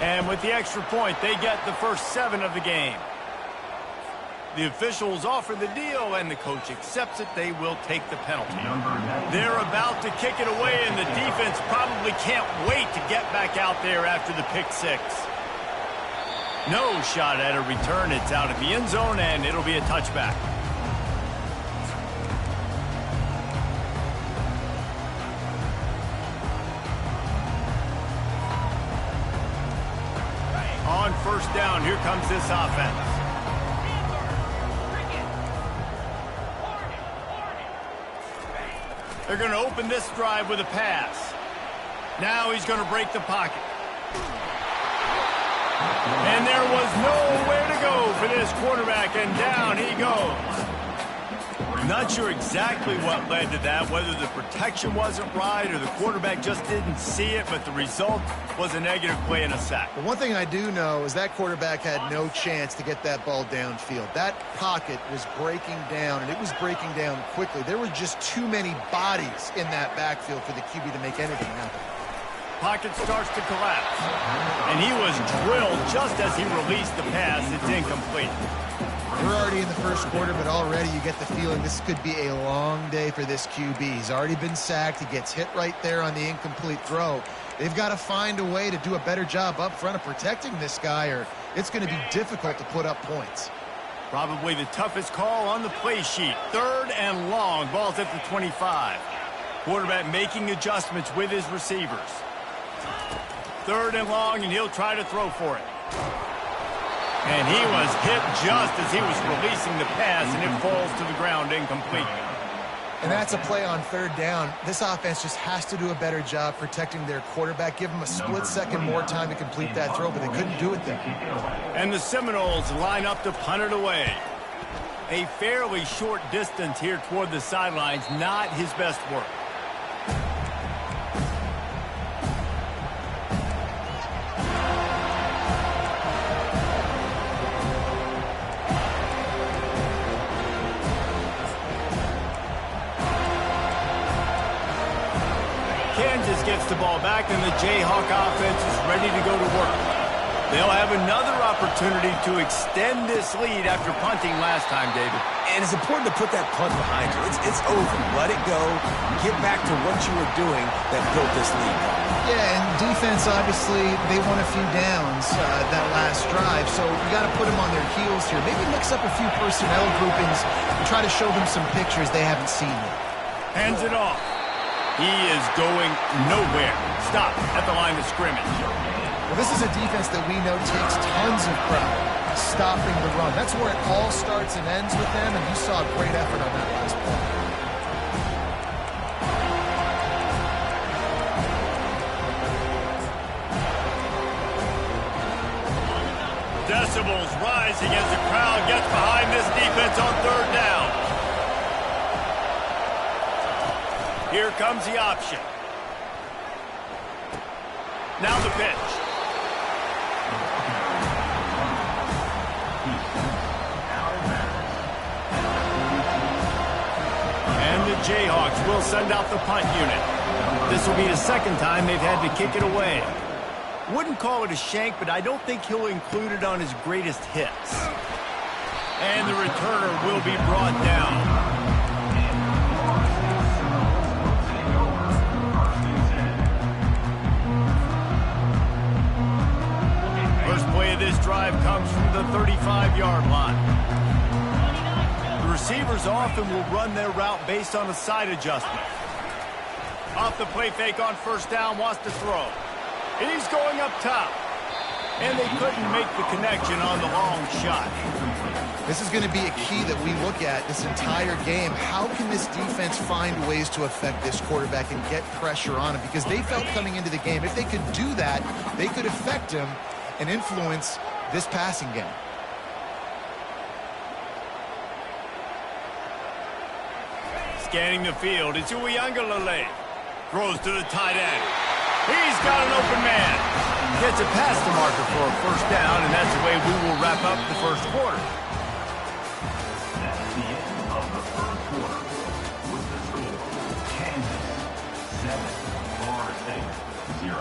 And with the extra point, they get the first 7 of the game. The officials offer the deal, and the coach accepts it. They will take the penalty. They're about to kick it away, and the defense probably can't wait to get back out there after the pick 6. No shot at a return. It's out of the end zone, and it'll be a touchback. On first down, here comes this offense. They're going to open this drive with a pass. Now he's going to break the pocket. And there was nowhere to go for this quarterback, and down he goes. Not sure exactly what led to that, whether the protection wasn't right or the quarterback just didn't see it, but the result was a negative play and a sack. But one thing I do know is that quarterback had no chance to get that ball downfield. That pocket was breaking down, and it was breaking down quickly. There were just too many bodies in that backfield for the QB to make anything happen. Pocket starts to collapse, and he was drilled just as he released the pass. It's incomplete. We're already in the first quarter, but already you get the feeling this could be a long day for this QB. He's already been sacked. He gets hit right there on the incomplete throw. They've got to find a way to do a better job up front of protecting this guy, or it's going to be difficult to put up points. Probably the toughest call on the play sheet. 3rd and long. Ball's at the 25. Quarterback making adjustments with his receivers. 3rd and long, and he'll try to throw for it. And he was hit just as he was releasing the pass, and it falls to the ground incomplete. And that's a play on 3rd down. This offense just has to do a better job protecting their quarterback. Give him a split second more time to complete that throw, but they couldn't do it there. And the Seminoles line up to punt it away. A fairly short distance here toward the sidelines, not his best work. Kansas gets the ball back, and the Jayhawk offense is ready to go to work. They'll have another opportunity to extend this lead after punting last time, David. And it's important to put that punt behind you. It's over. Let it go. Get back to what you were doing that built this lead. Yeah, and defense, obviously, they won a few downs that last drive, so you got to put them on their heels here. Maybe mix up a few personnel groupings and try to show them some pictures they haven't seen yet. Hands it off. He is going nowhere. Stop at the line of scrimmage. Well, this is a defense that we know takes tons of pride stopping the run. That's where it all starts and ends with them, and you saw a great effort on that last play. Decibels rising as the crowd gets behind this defense on 3rd down. Here comes the option. Now the pitch. And the Jayhawks will send out the punt unit. This will be the 2nd time they've had to kick it away. Wouldn't call it a shank, but I don't think he'll include it on his greatest hits. And the returner will be brought down. This drive comes from the 35-yard line. The receivers often will run their route based on a side adjustment. Off the play fake on 1st down, wants to throw. And he's going up top. And they couldn't make the connection on the long shot. This is going to be a key that we look at this entire game. How can this defense find ways to affect this quarterback and get pressure on him? Because they felt coming into the game, if they could do that, they could affect him and influence this passing game. Scanning the field, it's Uiagalelei. Throws to the tight end. He's got an open man. Gets a pass to marker for a 1st down, and that's the way we will wrap up the 1st quarter. That's the end of the 1st quarter. With the score, Kansas 7, Florida State 0.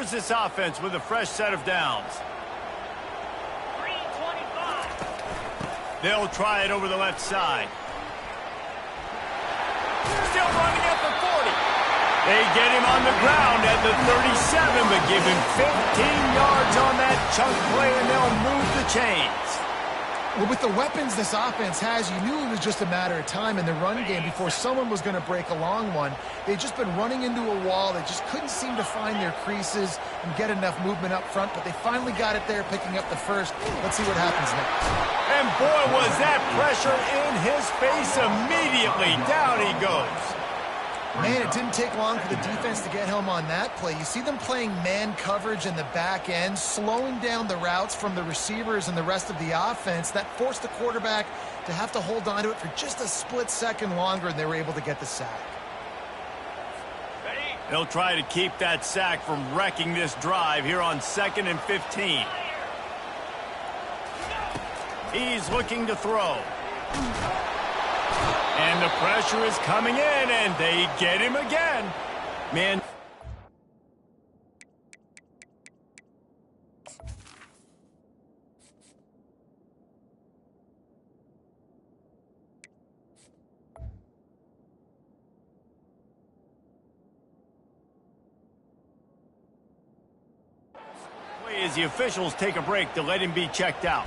Here's this offense with a fresh set of downs. 3:25. They'll try it over the left side. Still running at the 40. They get him on the ground at the 37, but give him 15 yards on that chunk play, and they'll move the chains. Well, with the weapons this offense has, you knew it was just a matter of time in the run game before someone was going to break a long one. They'd just been running into a wall. They just couldn't seem to find their creases and get enough movement up front, but they finally got it there, picking up the first. Let's see what happens next. And boy, was that pressure in his face immediately. Down he goes. Man, it didn't take long for the defense to get home on that play. You see them playing man coverage in the back end, slowing down the routes from the receivers and the rest of the offense. That forced the quarterback to have to hold on to it for just a split second longer, and they were able to get the sack. They'll try to keep that sack from wrecking this drive here on 2nd and 15. He's looking to throw. And the pressure is coming in, and they get him again. Man. As the officials take a break to let him be checked out.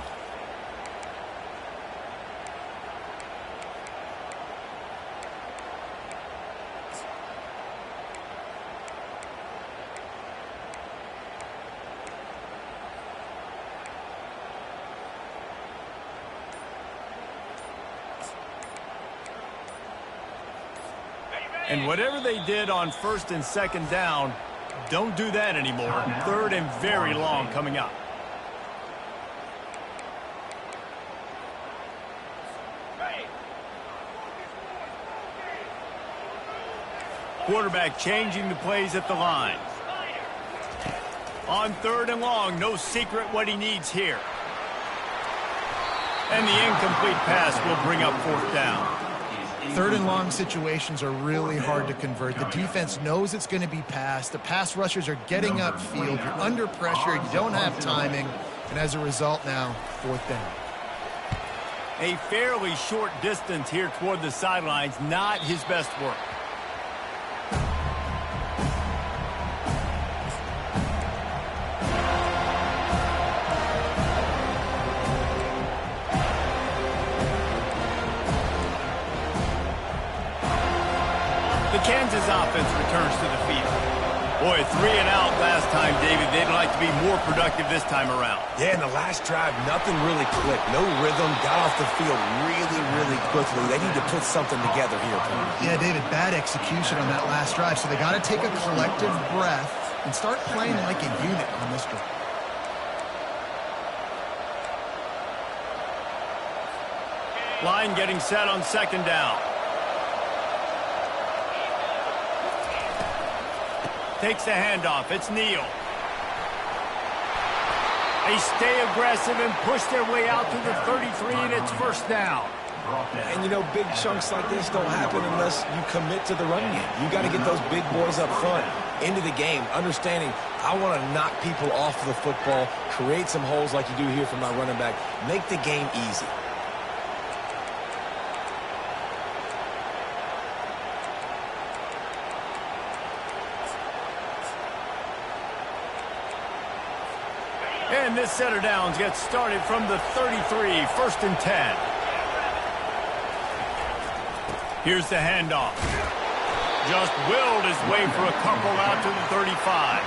And whatever they did on 1st and 2nd down, don't do that anymore. 3rd and very long coming up. Quarterback changing the plays at the line. On 3rd and long, no secret what he needs here. And the incomplete pass will bring up 4th down. 3rd and long situations are really hard to convert. The defense knows it's going to be passed. The pass rushers are getting upfield. You're under pressure. You don't have timing. And as a result now, 4th down. A fairly short distance here toward the sidelines. Not his best work. The Kansas offense returns to the field. Boy, 3 and out last time, David. They'd like to be more productive this time around. Yeah, in the last drive, nothing really clicked. No rhythm, got off the field really, really quickly. They need to put something together here. Yeah, David, bad execution on that last drive. So they got to take a collective breath and start playing like a unit on this drive. Line getting set on 2nd down. Takes the handoff. It's Neal. They stay aggressive and push their way out to the 33, and it's 1st down. And, you know, big chunks like this don't happen unless you commit to the run game. You got to get those big boys up front into the game, understanding I want to knock people off the football, create some holes like you do here for my running back, make the game easy. And this set of downs gets started from the 33, 1st and 10. Here's the handoff. Just willed his way for a couple out to the 35.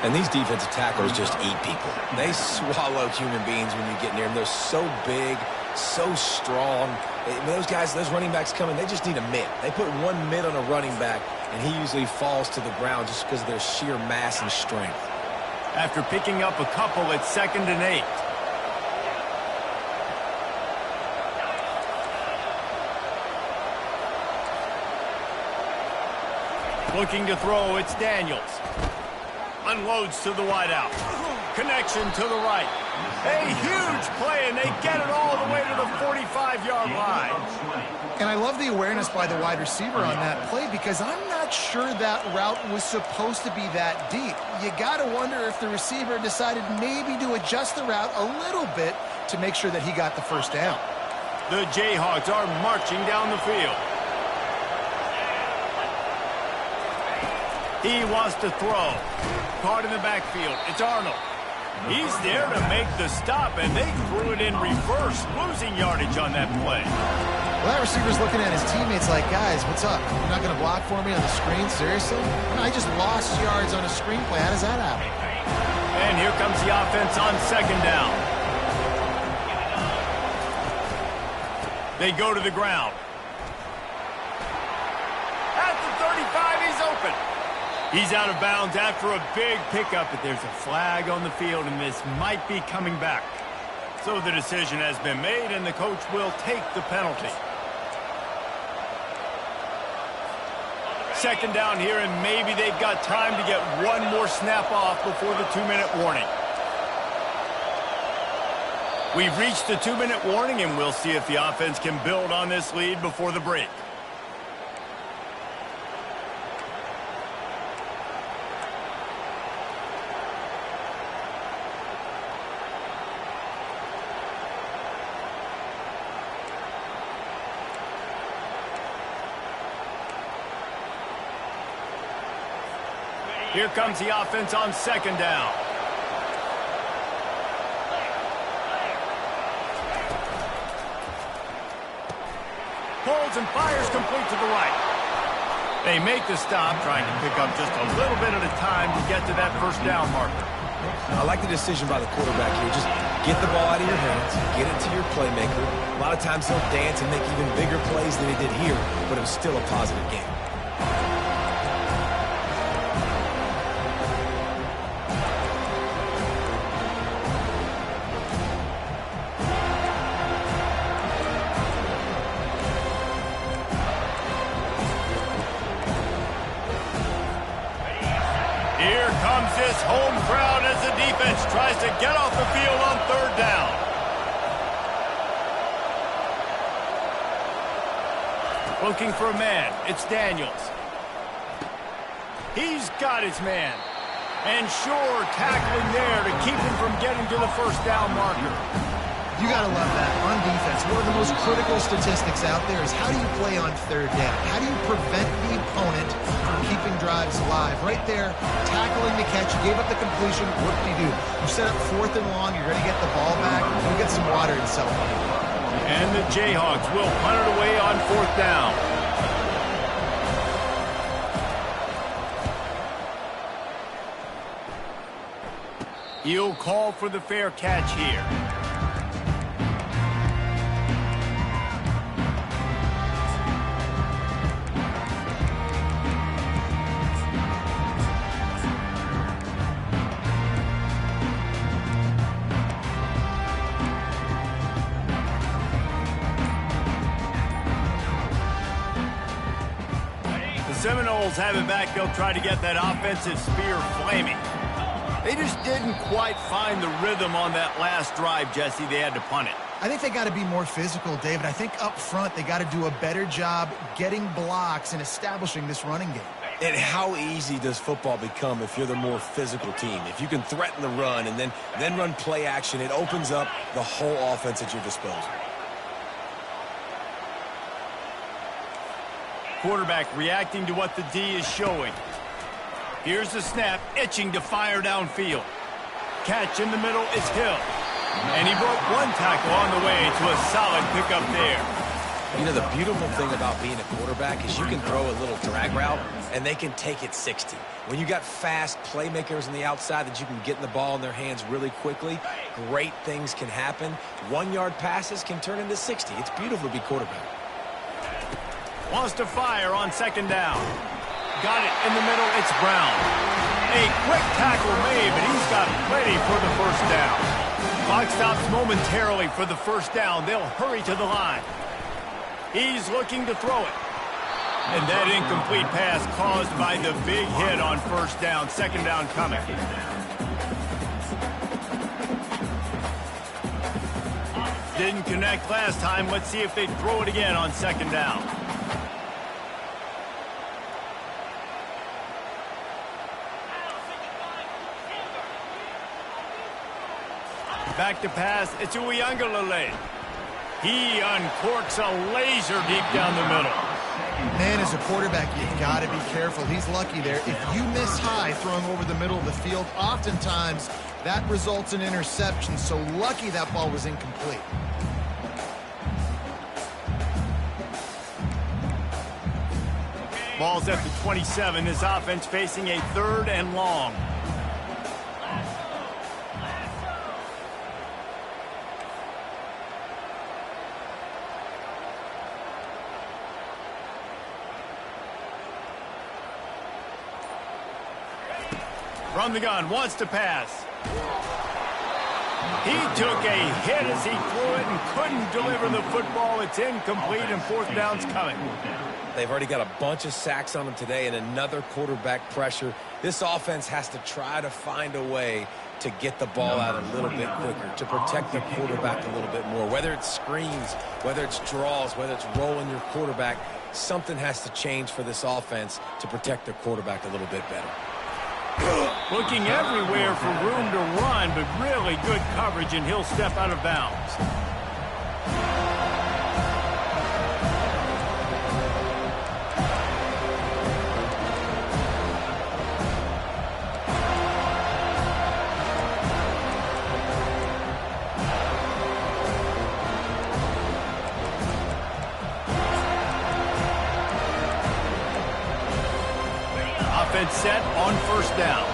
And these defensive tacklers just eat people. They swallow human beings when you get near them. They're so big, so strong. When those guys, those running backs come in, they just need a mitt. They put one mitt on a running back, and he usually falls to the ground just because of their sheer mass and strength. After picking up a couple, it's 2nd and 8. Looking to throw, it's Daniels. Unloads to the wideout. Connection to the right. A huge play, and they get it all the way to the 45-yard line. And I love the awareness by the wide receiver on that play because I'm not sure that route was supposed to be that deep. You got to wonder if the receiver decided maybe to adjust the route a little bit to make sure that he got the first down. The Jayhawks are marching down the field. He wants to throw. Caught in the backfield. It's Arnold. He's there to make the stop, and they threw it in reverse, losing yardage on that play. Well, that receiver's looking at his teammates like, guys, what's up? You're not going to block for me on the screen? Seriously? I just lost yards on a screen play. How does that happen? And here comes the offense on second down. They go to the ground. At the 35, he's open. He's out of bounds after a big pickup, but there's a flag on the field, and this might be coming back. So the decision has been made, and the coach will take the penalty. Second down here, and maybe they've got time to get one more snap off before the 2-minute warning. We've reached the 2-minute warning, and we'll see if the offense can build on this lead before the break. Here comes the offense on second down. Pulls and fires complete to the right. They make the stop, trying to pick up just a little bit at a time to get to that first down marker. I like the decision by the quarterback here. Just get the ball out of your hands, get it to your playmaker. A lot of times he'll dance and make even bigger plays than he did here, but it was still a positive game. This home crowd as the defense tries to get off the field on third down. Looking for a man. It's Daniels. He's got his man. And sure, tackling there to keep him from getting to the first down marker. You got to love that. On defense, one of the most critical statistics out there is how do you play on third down? How do you prevent the opponent from keeping drives alive? Right there, tackling the catch, you gave up the completion, what do? You set up fourth and long, you're going to get the ball back, go get some water and celebrate. And the Jayhawks will punt it away on fourth down. He'll call for the fair catch here. Seminoles have it back. They'll try to get that offensive spear flaming. They just didn't quite find the rhythm on that last drive, Jesse. They had to punt it. I think they got to be more physical, David. I think up front they got to do a better job getting blocks and establishing this running game. And how easy does football become if you're the more physical team? If you can threaten the run and then run play action, it opens up the whole offense at your disposal. Quarterback reacting to what the D is showing. Here's the snap, itching to fire downfield. Catch in the middle is Hill. And he broke one tackle on the way to a solid pickup there. You know, the beautiful thing about being a quarterback is you can throw a little drag route, and they can take it 60. When you got fast playmakers on the outside that you can get the ball in their hands really quickly, great things can happen. 1-yard passes can turn into 60. It's beautiful to be quarterback. Wants to fire on second down. Got it in the middle, it's Brown. A quick tackle made, but he's got plenty for the first down. Clock stops momentarily for the first down. They'll hurry to the line. He's looking to throw it. And that incomplete pass caused by the big hit on first down. Second down coming. didn't connect last time. Let's see if they throw it again on second down. Back to pass. It's Uiagalelei. He uncorks a laser deep down the middle. Man, as a quarterback, you've got to be careful. He's lucky there. If you miss high throwing over the middle of the field, oftentimes that results in interception. So lucky that ball was incomplete. Ball's at the 27. This offense facing a 3rd and long. From the gun, wants to pass. He took a hit as he threw it and couldn't deliver the football. It's incomplete and 4th down's coming. They've already got a bunch of sacks on them today and another quarterback pressure. This offense has to try to find a way to get the ball out a little bit quicker, to protect the quarterback a little bit more. Whether it's screens, whether it's draws, whether it's rolling your quarterback, something has to change for this offense to protect their quarterback a little bit better. Looking everywhere for room to run, but really good coverage, and he'll step out of bounds. Offense set on 1st down.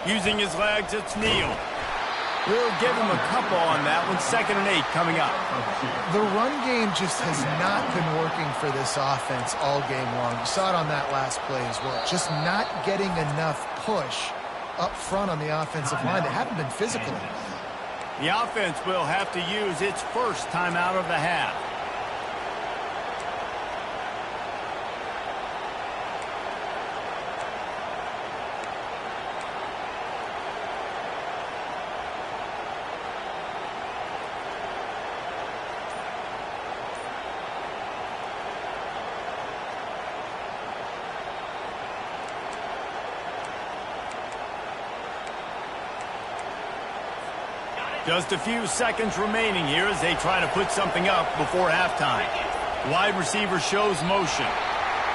Using his legs, it's Neal. We'll give him a couple on that one. 2nd and 8 coming up. The run game just has not been working for this offense all game long. You saw it on that last play as well. Just not getting enough push up front on the offensive line. They haven't been physical enough. The offense will have to use its first timeout of the half. Just a few seconds remaining here as they try to put something up before halftime. Wide receiver shows motion.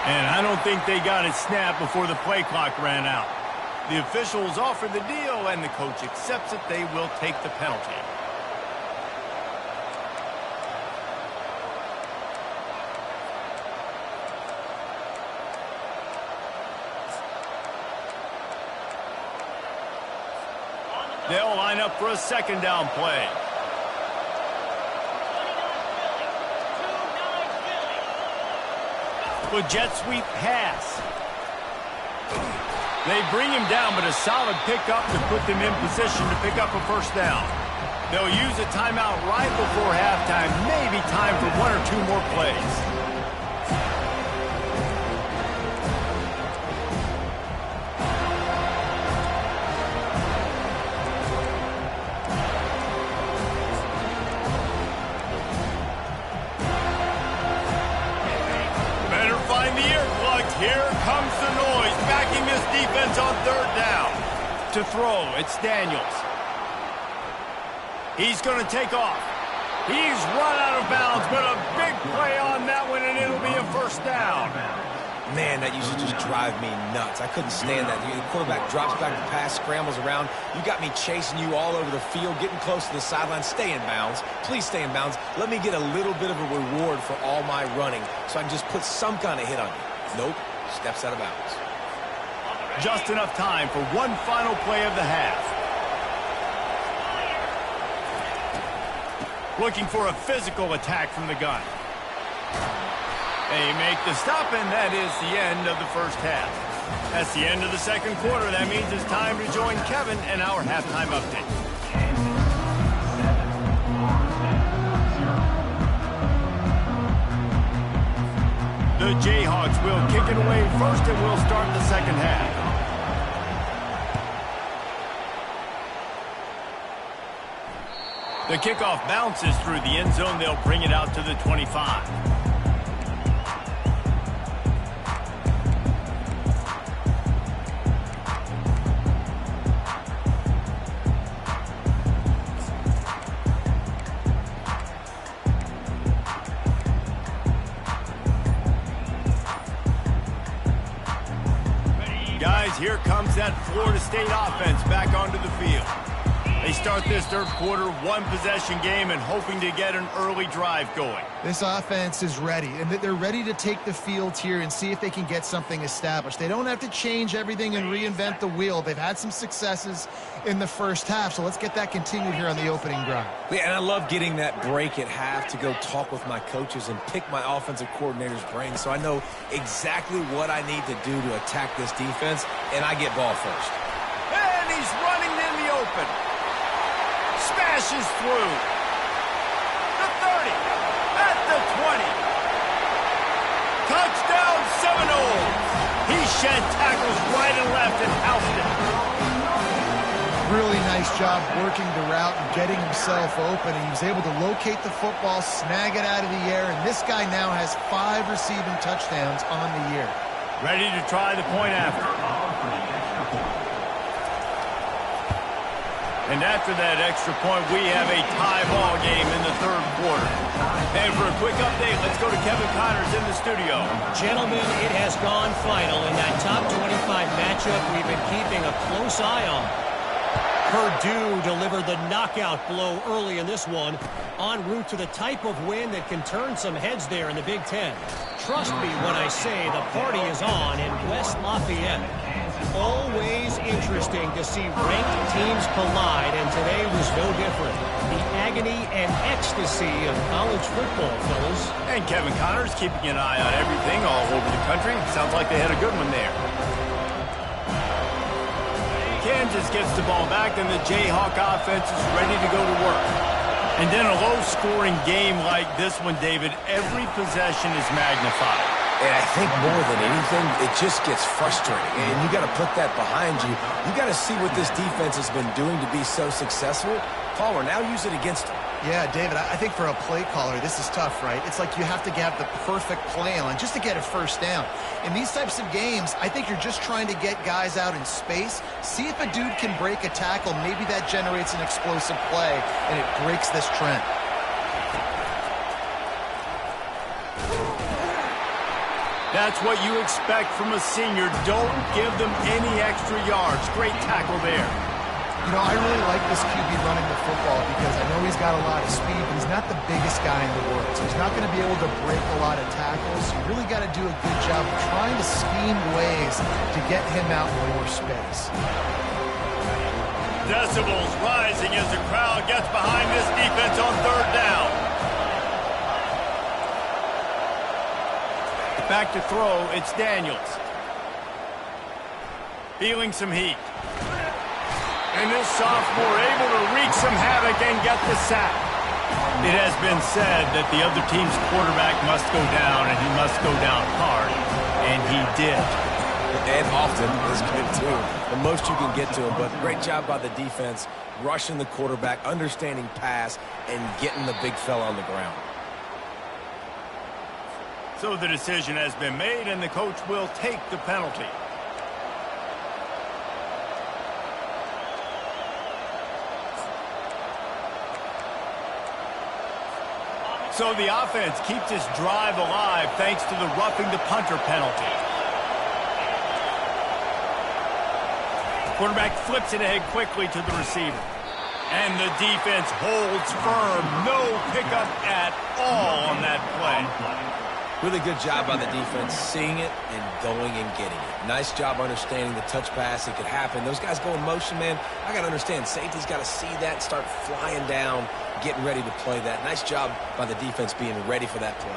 And I don't think they got it snapped before the play clock ran out. The officials offer the deal, and the coach accepts it. They will take the penalty. They'll line up for a 2nd down play. With jet sweep pass. They bring him down, but a solid pickup to put them in position to pick up a 1st down. They'll use a timeout right before halftime. Maybe time for 1 or 2 more plays. Here comes the noise, backing this defense on 3rd down. To throw, it's Daniels. He's going to take off. He's run out of bounds, but a big play on that one, and it'll be a 1st down. Man, that used to just drive me nuts. I couldn't stand that. The quarterback drops back to pass, scrambles around. You got me chasing you all over the field, getting close to the sideline. Stay in bounds. Please stay in bounds. Let me get a little bit of a reward for all my running so I can just put some kind of hit on you. Nope. Steps out of bounds. Just enough time for one final play of the half. Looking for a physical attack from the gun. They make the stop, and that is the end of the 1st half. That's the end of the 2nd quarter. That means it's time to join Kevin and our halftime update. The Jayhawks will kick it away first, and we'll start the 2nd half. The kickoff bounces through the end zone. They'll bring it out to the 25. Guys, here comes that Florida State offense back onto the field. They start this third quarter, one-possession game, and hoping to get an early drive going. This offense is ready, and they're ready to take the field here and see if they can get something established. They don't have to change everything and reinvent the wheel. They've had some successes in the first half, so let's get that continued here on the opening drive. Yeah, and I love getting that break at half to go talk with my coaches and pick my offensive coordinator's brain so I know exactly what I need to do to attack this defense, and I get ball first. And he's running in the open. Smashes through. The 30. At the 20. Touchdown Seminoles. He shed tackles right and left and housed it. Really nice job working the route and getting himself open. He was able to locate the football, snag it out of the air, and this guy now has 5 receiving touchdowns on the year. Ready to try the point after. And after that extra point, we have a tie ball game in the third quarter. And for a quick update, let's go to Kevin Connors in the studio. Gentlemen, it has gone final in that top 25 matchup we've been keeping a close eye on. Purdue delivered the knockout blow early in this one, en route to the type of win that can turn some heads there in the Big Ten. Trust me when I say the party is on in West Lafayette. Always interesting to see ranked teams collide, and today was no different. The agony and ecstasy of college football, fellas. And Kevin Connors keeping an eye on everything all over the country. Sounds like they had a good one there. Kansas gets the ball back, and the Jayhawk offense is ready to go to work. And then a low-scoring game like this one, David, every possession is magnified. And I think more than anything, it just gets frustrating. And you got to put that behind you. You got to see what this defense has been doing to be so successful. Palmer, now use it against them. Yeah, David, I think for a play caller, this is tough, right? It's like you have to have the perfect play on just to get a first down. In these types of games, I think you're just trying to get guys out in space, see if a dude can break a tackle. Maybe that generates an explosive play, and it breaks this trend. That's what you expect from a senior. Don't give them any extra yards. Great tackle there. You know, I really like this QB running the football because I know he's got a lot of speed, but he's not the biggest guy in the world. So he's not going to be able to break a lot of tackles. You really got to do a good job of trying to scheme ways to get him out in more space. Decibels rising as the crowd gets behind this defense on third down. Back to throw, it's Daniels. Feeling some heat. And this sophomore able to wreak some havoc and get the sack. It has been said that the other team's quarterback must go down, and he must go down hard. And he did. And often is good, too. The most you can get to him, but great job by the defense, rushing the quarterback, understanding pass, and getting the big fella on the ground. So the decision has been made, and the coach will take the penalty. So the offense keeps this drive alive thanks to the roughing the punter penalty. Quarterback flips it ahead quickly to the receiver. And the defense holds firm. No pickup at all on that play. Really good job by the defense, seeing it and going and getting it. Nice job understanding the touch pass. It could happen. Those guys go in motion, man. I got to understand, safety's got to see that, start flying down, getting ready to play that. Nice job by the defense being ready for that play.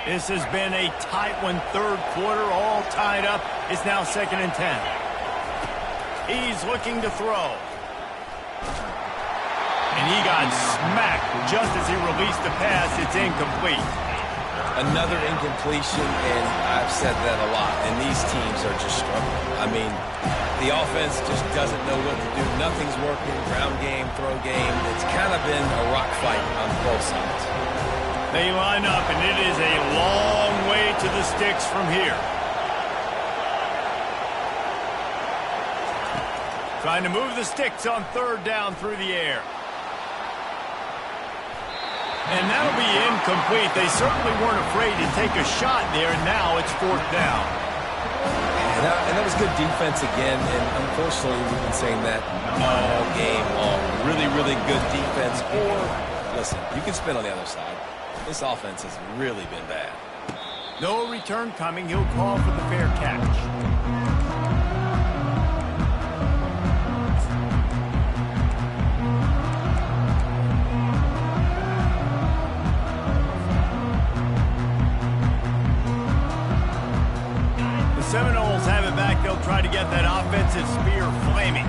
This has been a tight one, third quarter, all tied up. It's now 2nd and 10. He's looking to throw. And he got smacked just as he released the pass. It's incomplete. Another incompletion, and I've said that a lot, and these teams are just struggling. I mean, The offense just doesn't know what to do. Nothing's working. Ground game, throw game. It's kind of been a rock fight on both sides. They line up, and it is a long way to the sticks from here. Trying to move the sticks on third down through the air. And that'll be incomplete. They certainly weren't afraid to take a shot there, and now it's fourth down. And that was good defense again, and unfortunately we've been saying that all game long. Really, really good defense. Or, listen, you can spin on the other side. This offense has really been bad. No return coming. He'll call for the fair catch. Seminoles have it back. They'll try to get that offensive spear flaming.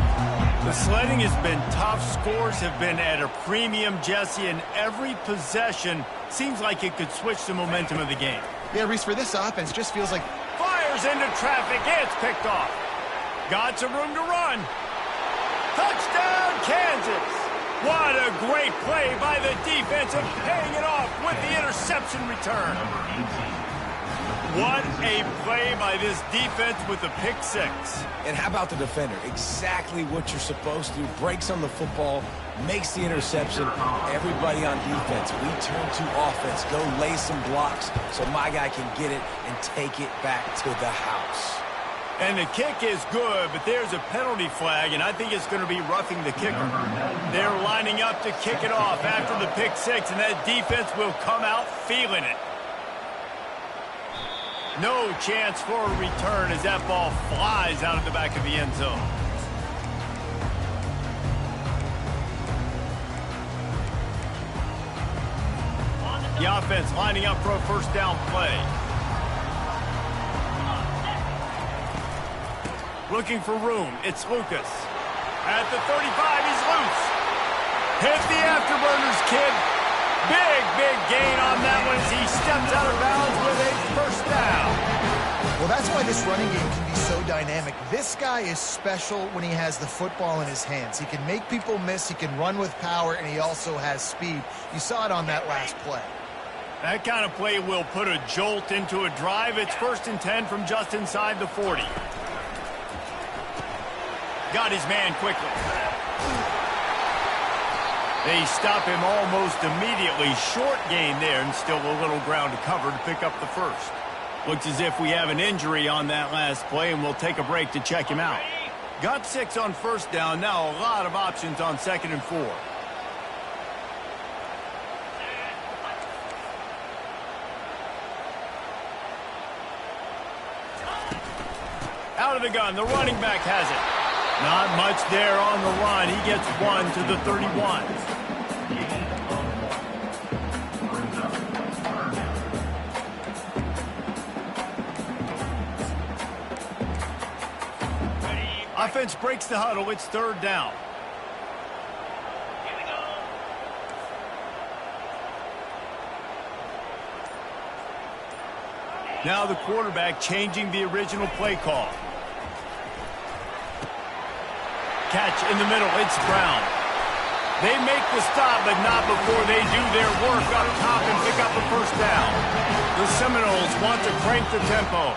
The sledding has been tough. Scores have been at a premium, Jesse, and every possession seems like it could switch the momentum of the game. Yeah, Reese, for this offense, just feels like... Fires into traffic. It's picked off. Got some room to run. Touchdown, Kansas. What a great play by the defense and paying it off with the interception return. What a play by this defense with the pick six. And how about the defender? Exactly what you're supposed to do. Breaks on the football, makes the interception. Everybody on defense, we turn to offense. Go lay some blocks so my guy can get it and take it back to the house. And the kick is good, but there's a penalty flag, and I think it's going to be roughing the kicker. They're lining up to kick it off after the pick six, and that defense will come out feeling it. No chance for a return as that ball flies out of the back of the end zone. The offense lining up for a first down play. Looking for room. It's Lucas. At the 35, he's loose. Hit the afterburners, kid. Big gain on that one as he steps out of bounds with a first down. Well, that's why this running game can be so dynamic. This guy is special when he has the football in his hands. He can make people miss, he can run with power, and he also has speed. You saw it on that last play. That kind of play will put a jolt into a drive. It's 1st and 10 from just inside the 40. Got his man quickly. They stop him almost immediately. Short gain there, and still a little ground to cover to pick up the first. Looks as if we have an injury on that last play, and we'll take a break to check him out. Got 6 on first down. Now a lot of options on 2nd and 4. Out of the gun, the running back has it. Not much there on the run. He gets 1 to the 31. Offense breaks the huddle. It's 3rd down. Now the quarterback changing the original play call. Catch in the middle. It's Brown. They make the stop, but not before they do their work up top and pick up a first down. The Seminoles want to crank the tempo.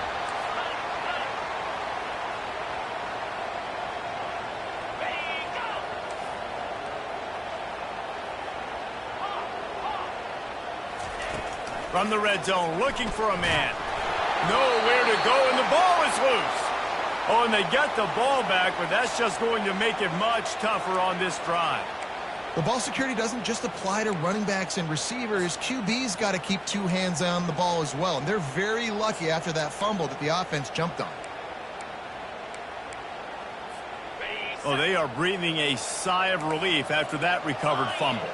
From the red zone, looking for a man. Nowhere to go, and the ball is loose. Oh, and they get the ball back, but that's just going to make it much tougher on this drive. The ball security doesn't just apply to running backs and receivers. QB's got to keep 2 hands on the ball as well. And they're very lucky after that fumble that the offense jumped on. Oh, they are breathing a sigh of relief after that recovered fumble.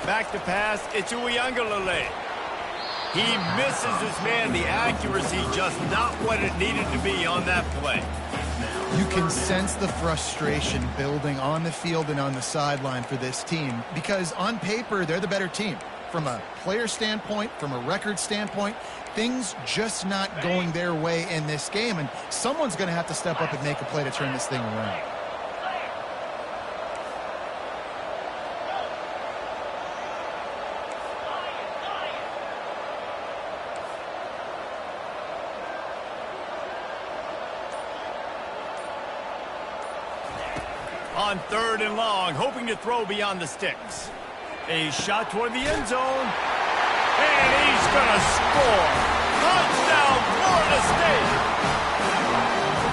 Back to pass, it's Uiagalelei. He misses his man. The accuracy just not what it needed to be on that play. You can sense the frustration building on the field and on the sideline for this team because on paper, they're the better team. from a player standpoint, from a record standpoint, things just not going their way in this game, and someone's going to have to step up and make a play to turn this thing around. On 3rd and long, hoping to throw beyond the sticks. A shot toward the end zone. And he's going to score. Touchdown, Florida State.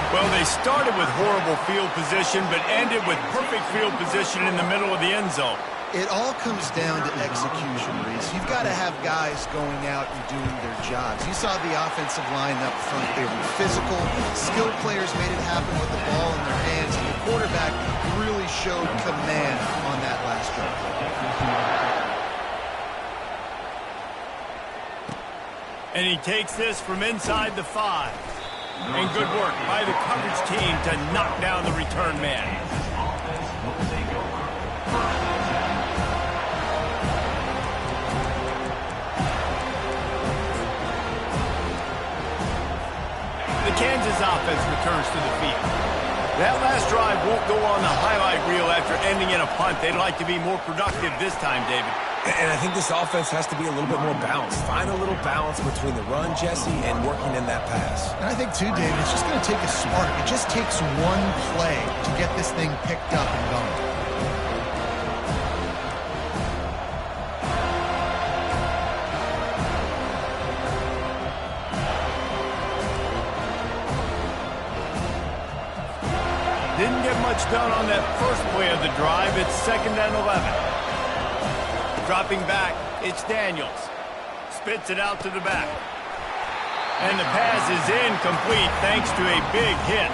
Well, they started with horrible field position, but ended with perfect field position in the middle of the end zone. It all comes down to execution, Reese. You've got to have guys going out and doing their jobs. You saw the offensive line up front. They were physical. Skilled players made it happen with the ball in their hands, and the quarterback really showed command on that last drive. And he takes this from inside the 5. And good work by the coverage team to knock down the return man. The Kansas offense returns to the field. That last drive won't go on the highlight reel after ending in a punt. They'd like to be more productive this time, David. And I think this offense has to be a little bit more balanced. Find a little balance between the run, Jesse, and working in that pass. And I think, too, David, it's just going to take a spark. It just takes one play to get this thing picked up and going. Didn't get much done on that first play of the drive. It's 2nd and 11. Dropping back, it's Daniels. Spits it out to the back. And the pass is incomplete thanks to a big hit.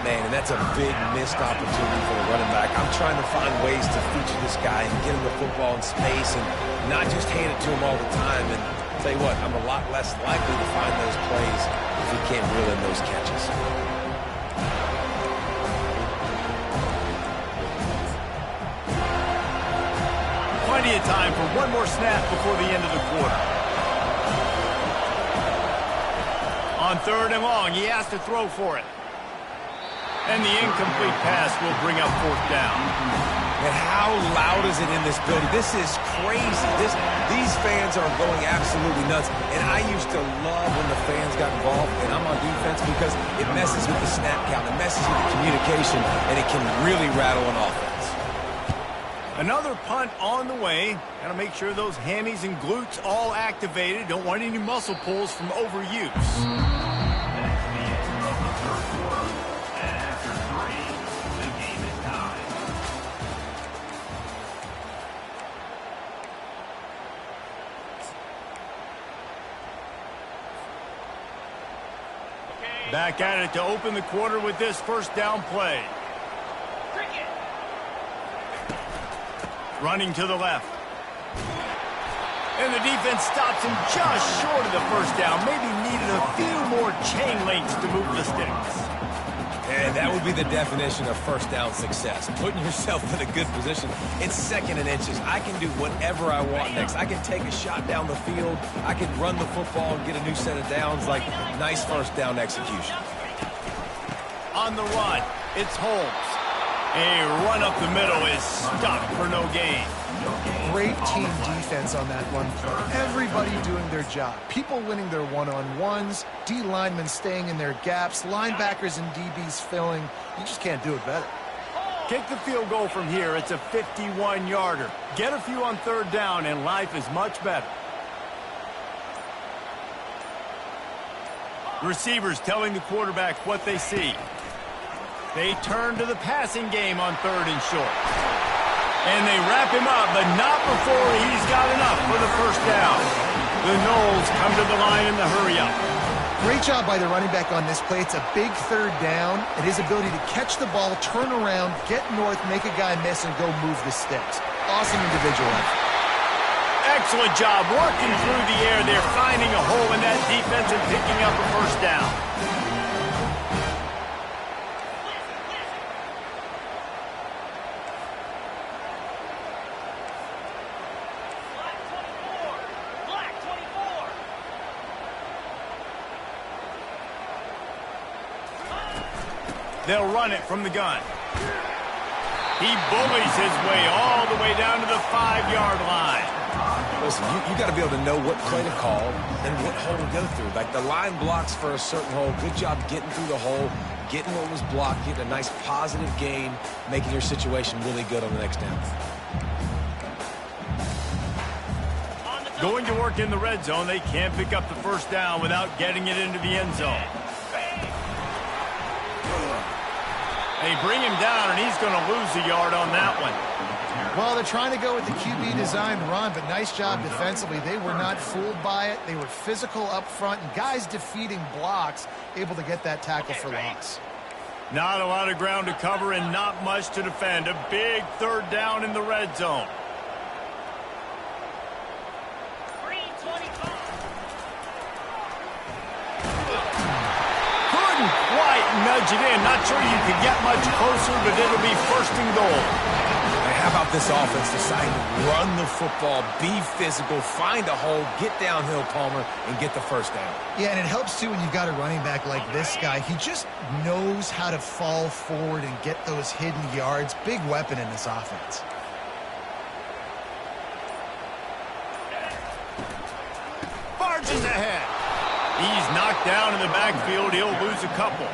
Man, and that's a big missed opportunity for the running back. I'm trying to find ways to feature this guy and get him the football in space and not just hand it to him all the time. And I'll tell you what, I'm a lot less likely to find those plays if he can't reel in those catches. Plenty of time for one more snap before the end of the quarter. On 3rd and long, he has to throw for it. And the incomplete pass will bring up 4th down. And how loud is it in this building? This is crazy. These fans are going absolutely nuts. And I used to love when the fans got involved, and I'm on defense, because it messes with the snap count, it messes with the communication, and it can really rattle an offense. Another punt on the way. Got to make sure those hammies and glutes all activated. Don't want any muscle pulls from overuse. That's the end of the 3rd quarter. And after 3, the game is tied. Back at it to open the quarter with this 1st down play. Running to the left. And the defense stops him just short of the 1st down. Maybe needed a few more chain links to move the sticks. And that would be the definition of 1st down success. Putting yourself in a good position. It's 2nd and inches. I can do whatever I want next. I can take a shot down the field. I can run the football and get a new set of downs. Like, nice 1st down execution. On the run, it's Holmes. A run up the middle is stopped for no gain. Great team defense on that run play. Everybody doing their job. People winning their one-on-ones, D linemen staying in their gaps, linebackers and DBs filling. You just can't do it better. Kick the field goal from here. It's a 51-yarder. Get a few on 3rd down, and life is much better. Receivers telling the quarterback what they see. They turn to the passing game on 3rd and short. And they wrap him up, but not before he's got enough for the 1st down. The Noles come to the line in the hurry-up. Great job by the running back on this play. It's a big 3rd down, and his ability to catch the ball, turn around, get north, make a guy miss, and go move the sticks. Awesome individual effort. Excellent job working through the air there, finding a hole in that defense and picking up a 1st down. They'll run it from the gun. He bullies his way all the way down to the 5-yard line. Listen, you got to be able to know what play to call and what hole to go through. Like the line blocks for a certain hole. Good job getting through the hole, getting what was blocked, getting a nice positive gain, making your situation really good on the next down. Going to work in the red zone, they can't pick up the first down without getting it into the end zone. They bring him down, and he's going to lose a yard on that one. Well, they're trying to go with the QB design run, but nice job defensively. They were not fooled by it. They were physical up front, and guys defeating blocks, able to get that tackle for loss. Not a lot of ground to cover and not much to defend. A big third down in the red zone. Couldn't quite nudge it in. Not sure you could get much closer, but it'll be first and goal. How about this offense deciding to run the football, be physical, find a hole, get downhill, Palmer, and get the first down? Yeah, and it helps, too, when you've got a running back like this guy. He just knows how to fall forward and get those hidden yards. Big weapon in this offense. Barges ahead. He's knocked down in the backfield. He'll lose a couple.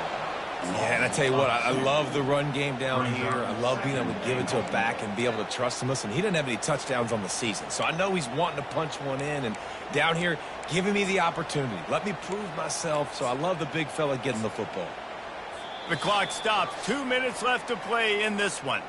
Yeah, and I tell you what, I love the run game down here. I love being able to give it to a back and be able to trust him. Listen, he didn't have any touchdowns on the season, so I know he's wanting to punch one in. And down here, giving me the opportunity. Let me prove myself, so I love the big fella getting the football. The clock stops. 2 minutes left to play in this one.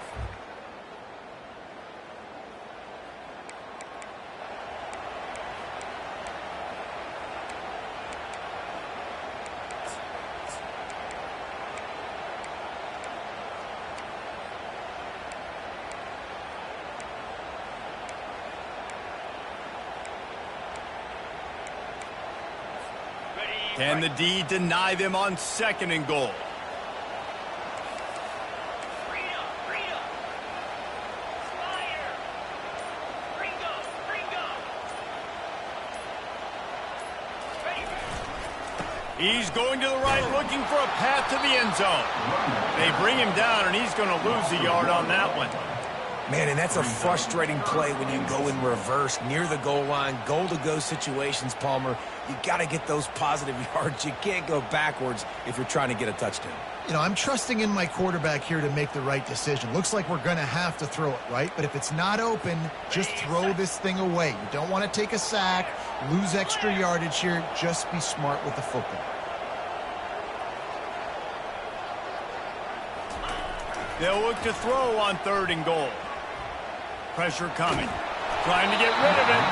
Can the D deny them on second and goal? He's going to the right, looking for a path to the end zone. They bring him down, and he's going to lose a yard on that one. Man, and that's a frustrating play when you go in reverse near the goal line, goal-to-go situations, Palmer. You got to get those positive yards. You can't go backwards if you're trying to get a touchdown. You know, I'm trusting in my quarterback here to make the right decision. Looks like we're going to have to throw it, right? But if it's not open, just throw this thing away. You don't want to take a sack, lose extra yardage here. Just be smart with the football. They'll look to throw on third and goal. Pressure coming. Trying to get rid of it.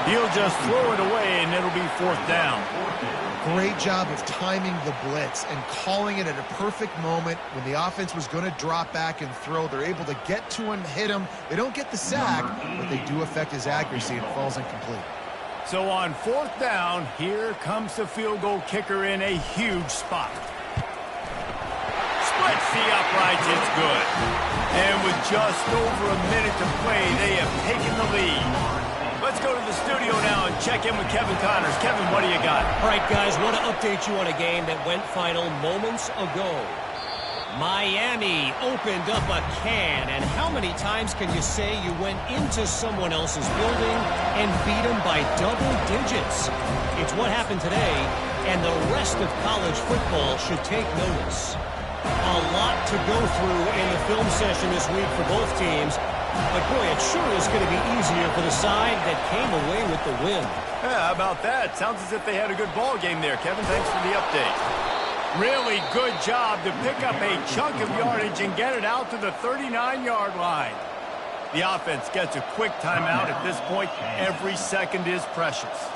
He'll just throw it away, and it'll be fourth down. Great job of timing the blitz and calling it at a perfect moment when the offense was going to drop back and throw. They're able to get to him, hit him. They don't get the sack, but they do affect his accuracy, and it falls incomplete. So on fourth down, here comes the field goal kicker in a huge spot. Splits the uprights, it's good. And with just over a minute to play, they have taken the lead. Let's go to the studio now and check in with Kevin Connors. Kevin, what do you got? All right, guys, want to update you on a game that went final moments ago. Miami opened up a can, and how many times can you say you went into someone else's building and beat them by double digits? It's what happened today, and the rest of college football should take notice. A lot to go through in the film session this week for both teams. But, boy, it sure is going to be easier for the side that came away with the win. Yeah, how about that? Sounds as if they had a good ball game there, Kevin. Thanks for the update. Really good job to pick up a chunk of yardage and get it out to the 39-yard line. The offense gets a quick timeout at this point. Every second is precious.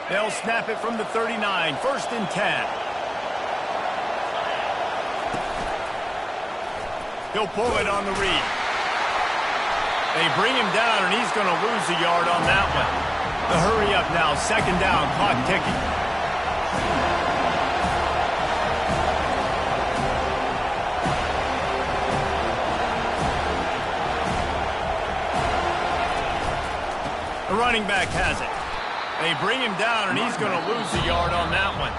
They'll snap it from the 39, first and 10. He'll pull it on the read. They bring him down, and he's going to lose a yard on that one. The hurry up now, second down, clock ticking. running back has it. They bring him down, and he's going to lose a yard on that one.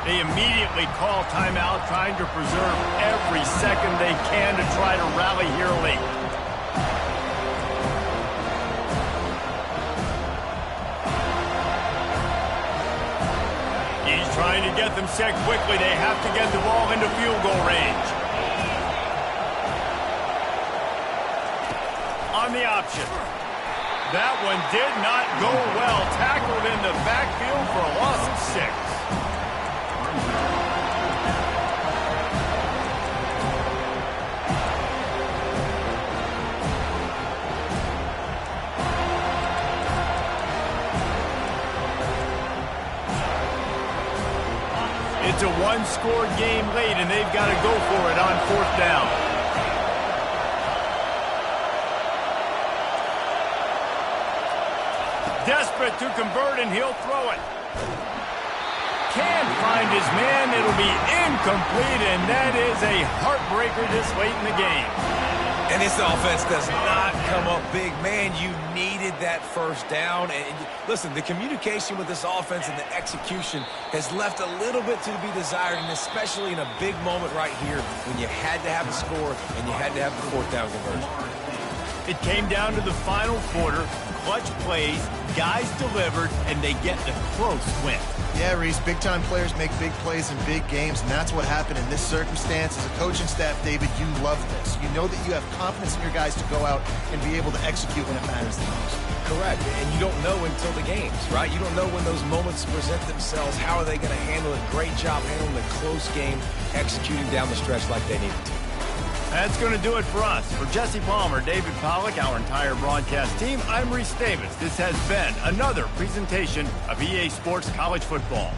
They immediately call timeout, trying to preserve every second they can to try to rally here late. He's trying to get them set quickly. They have to get the ball into field goal range. On the option. That one did not go well. Tackled in the backfield for a loss of 6. It's a one-score game late, and they've got to go for it on 4th down. Desperate to convert, and he'll throw it. Can't find his man. It'll be incomplete, and that is a heartbreaker this late in the game. And this offense does not come up big. Man, you needed that first down. And listen, the communication with this offense and the execution has left a little bit to be desired, and especially in a big moment right here when you had to have the score and you had to have the 4th down conversion. It came down to the final quarter. Clutch plays, guys delivered, and they get the close win. Yeah, Reese, big-time players make big plays in big games, and that's what happened in this circumstance. As a coaching staff, David, you love this. You know that you have confidence in your guys to go out and be able to execute when it matters the most. Correct, and you don't know until the games, right? You don't know when those moments present themselves. How are they going to handle it? Great job handling the close game, executing down the stretch like they needed to. That's going to do it for us. For Jesse Palmer, David Pollack, our entire broadcast team, I'm Reese Davis. This has been another presentation of EA Sports College Football.